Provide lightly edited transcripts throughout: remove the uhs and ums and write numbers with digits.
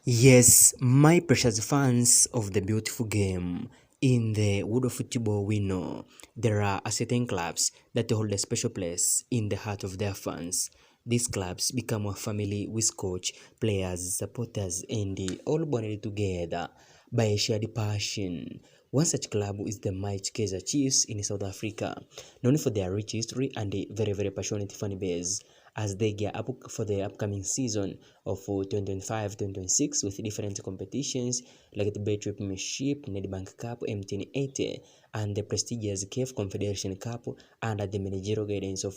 Yes, my precious fans of the beautiful game, in the world of football we know there are certain clubs that hold a special place in the heart of their fans. These clubs become a family with coach, players, supporters, and all bonded together by a shared passion. One such club is the mighty Kaizer Chiefs in South Africa, known for their rich history and a very passionate fan base as they gear up for the upcoming season of 2025-2026 with different competitions like the Betway Premiership, Nedbank Cup, MTN 80, and the prestigious CAF Confederation Cup under the managerial guidance of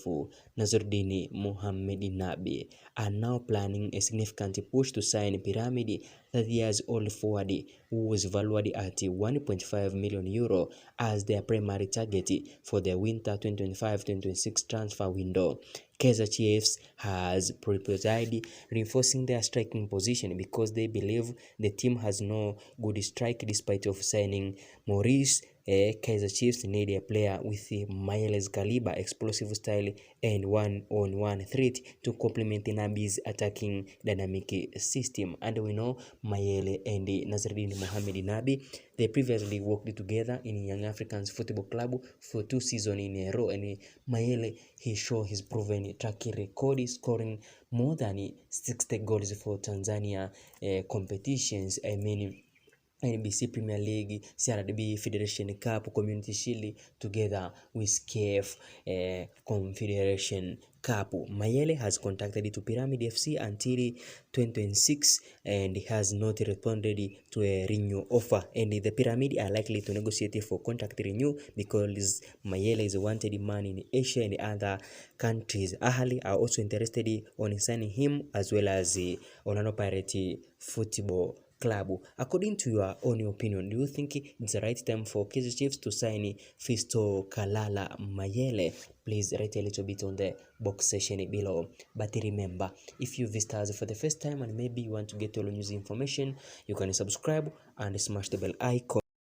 Nasruddin Mohamed Nabi, are now planning a significant push to sign Pyramid, 30 years old forward who was valued at 1.5 million euro as their primary target for the winter 2025-2026 transfer window. Kaizer Chiefs has prioritized reinforcing their striking position because they believe the team has no good strike despite of signing Maurice. Kaizer Chiefs need a player with Mayele's caliber, explosive style, and one-on-one threat to complement Nabi's attacking dynamic system. And we know Mayele and Nasruddin Mohamed Nabi, they previously worked together in Young Africans Football Club for 2 seasons in a row, and Mayele, he showed his proven track record, scoring more than 60 goals for Tanzania competitions. I mean, NBC Premier League, CRDB Federation Cup, Community Shield, together with CAF Confederation Cup. Mayele has contacted to Pyramid FC until 2026 and has not responded to a renewal offer. And the Pyramid are likely to negotiate for contract renew because Mayele is a wanted man in Asia and other countries. Ahly are also interested on signing him as well as Orlando Pirates Football Club. According to your own opinion, do you think it's the right time for Kaizer Chiefs to sign Fisto Kalala Mayele? Please write a little bit on the box section below. But remember, if you visit us for the first time and maybe you want to get all news information, you can subscribe and smash the bell icon.